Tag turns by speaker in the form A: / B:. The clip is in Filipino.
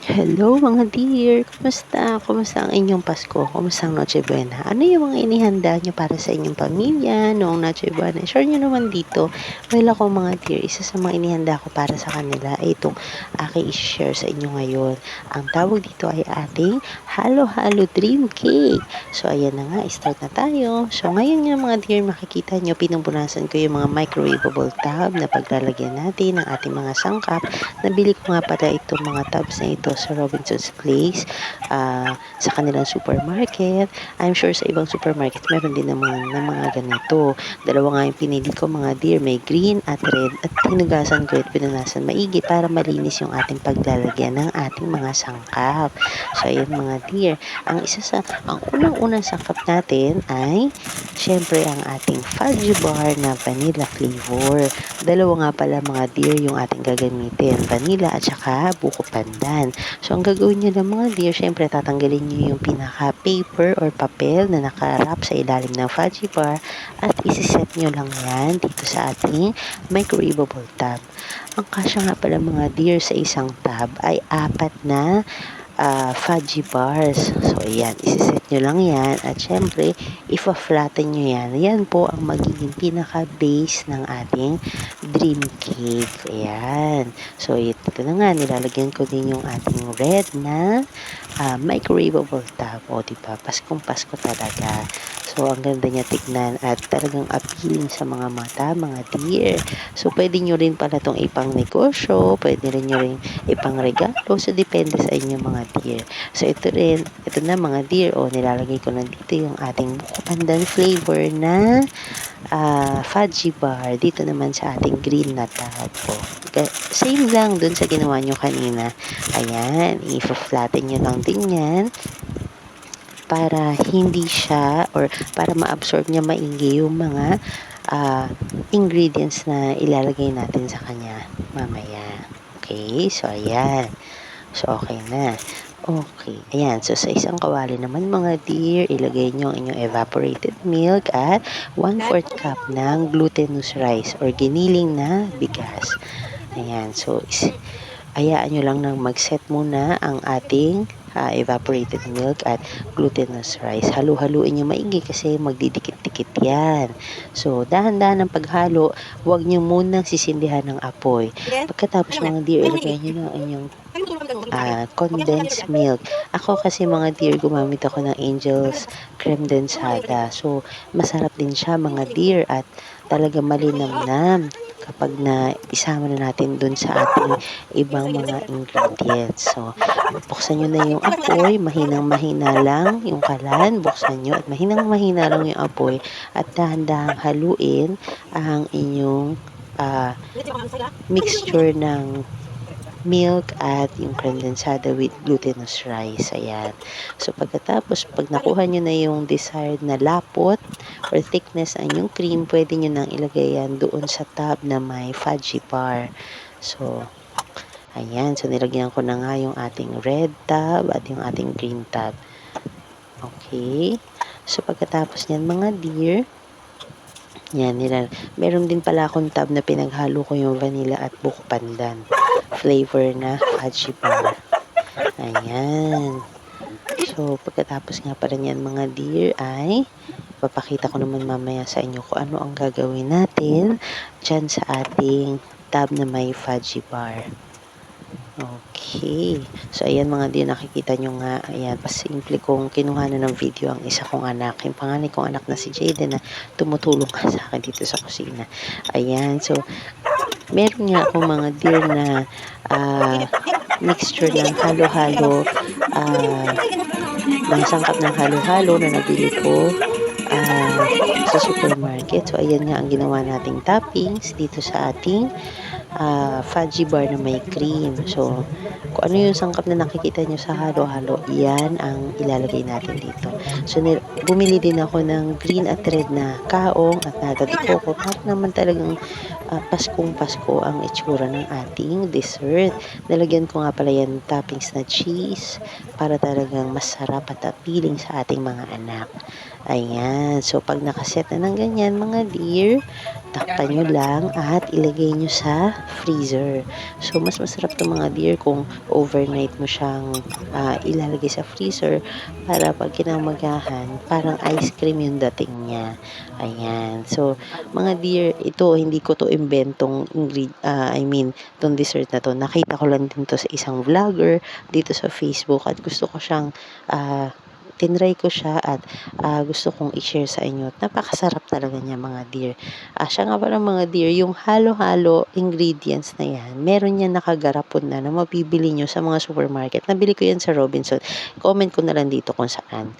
A: Hello mga dear, kumusta? Kumusta ang inyong Pasko? Kumusta ang Noche Buena? Ano yung mga inihanda nyo para sa inyong pamilya noong Noche Buena? Share nyo naman dito. Well ako mga dear, isa sa mga inihanda ko para sa kanila ay itong aking i-share sa inyo ngayon. Ang tawag dito ay ating halo-halo dream cake. So ayan na nga, start na tayo. So ngayon nga mga dear, makikita nyo, pinupunasan ko yung mga microwavable tub na paglalagyan natin ng ating mga sangkap. Nabili ko nga pala itong mga tubs na ito sa Robinson's Place, sa kanilang supermarket. I'm sure sa ibang supermarket meron din ng mga ganito. Dalawa nga yung pinili ko mga dear, may green at red, at hinugasan ko at pinunasan maigi para malinis yung ating paglalagyan ng ating mga sangkap. So ayun mga dear, ang unang-unang sangkap natin ay syempre ang ating fudge bar na vanilla flavor. Dalawa nga pala mga dear yung ating gagamitin, vanilla at saka buko pandan. So ang gagawin nyo lang mga dear, syempre tatanggalin nyo yung pinaka paper or papel na nakarap sa ilalim ng fudgy bar at isiset nyo lang yan dito sa ating microwavable tub. Ang kasya nga pala mga dear sa isang tub ay apat na fudgy bars. So, ayan, isiset nyo lang yan at syempre, ifa-flatten nyo yan. Yan po ang magiging pinaka-base ng ating dream cake. Ayan. So, ito na nga, nilalagyan ko din yung ating red na microwavable tub. O, diba? Paskong Pasko talaga. So, ang ganda niya tignan at talagang appealing sa mga mata, mga dear. So, pwede nyo rin pala itong ipang negosyo, pwede rin nyo rin ipang regalo. So, depende sa inyo mga dear. So, ito na mga dear. O, nilalagay ko na dito yung ating buko pandan flavor na fudgy bar. Dito naman sa ating green na tub. O, same lang dun sa ginawa nyo kanina. Ayan, i-flatten nyo lang din yan para hindi siya or para ma-absorb niya maigi yung mga ingredients na ilalagay natin sa kanya mamaya. Okay, so ayan. So okay na. Okay, ayan. So sa isang kawali naman mga dear, ilagay nyo ang inyong evaporated milk at 1/4 cup ng glutinous rice or giniling na bigas. Ayan, so hayaan nyo lang nang mag-set muna ang ating evaporated milk at glutinous rice. Halu-haluin nyo maigi kasi magdidikit-dikit yan. So, dahan-dahan ng paghalo, huwag nyo munang sisindihan ng apoy. Pagkatapos mga dear, ilagay nyo na ang inyong condensed milk. Ako kasi mga dear, gumamit ako ng Angel's Creme Densada. So, masarap din siya mga dear at talaga malinamnam kapag na isama na natin dun sa ating ibang mga ingredients. So, buksan nyo na yung apoy, mahinang-mahina lang yung kalan, buksan nyo at mahinang-mahina lang yung apoy at dahan-dahang haluin ang inyong mixture ng milk at yung condensada with glutinous rice. Ayan. So, pagkatapos, pag nakuha nyo na yung desired na lapot or thickness ang yung cream, pwede nyo nang ilagay yan doon sa tub na may fudgy bar. So, ayan. So, nilagyan ko na nga yung ating red tub at yung ating green tub. Okay. So, pagkatapos niyan mga dear, yan, meron din pala akong tub na pinaghalo ko yung vanilla at buko pandan flavor na fudgy bar. Ayan. So, pagkatapos nga pala niyan mga dear ay papakita ko naman mamaya sa inyo kung ano ang gagawin natin dyan sa ating tab na may fudgy bar. Okay. So, ayan mga dear, nakikita nyo nga, ayan, pasimple kong kinuha na ng video ang isa kong anak. Yung panganay kong anak na si Jaden na tumutulong nga sa akin dito sa kusina. Ayan. So, meron nga akong mga dear na mixture ng halo-halo, mga sangkap ng halo-halo na nabili ko sa supermarket. So, ayan nga ang ginawa nating toppings dito sa ating fudgy bar na may cream. So, kung ano yung sangkap na nakikita nyo sa halo-halo, yan ang ilalagay natin dito. So, bumili din ako ng green at red na kaong at nata de coco para naman talagang Paskong Pasko ang itsura ng ating dessert. Nalagyan ko nga pala yan toppings na cheese para talagang masarap at appealing sa ating mga anak. Ayan. So, pag nakaset na ng ganyan mga dear, takpan nyo lang at ilagay nyo sa freezer. So, mas masarap 'to mga dear kung overnight mo siyang, ilalagay sa freezer para 'pag kinaumagahan parang ice cream yung dating niya, ayan. So, mga dear, ito hindi ko 'to imbentong I mean 'tong dessert na 'to, nakita ko lang din 'to sa isang vlogger dito sa Facebook at gusto ko siyang, tinry ko siya at, gusto kong i-share sa inyo at napakasarap talaga niya mga dear. Siya nga pala mga dear, yung halo-halo ingredients na 'yan, meron yan nakagarapon na mabibili niyo sa mga supermarket. Nabili ko yan sa Robinson, comment ko na lang dito kung saan.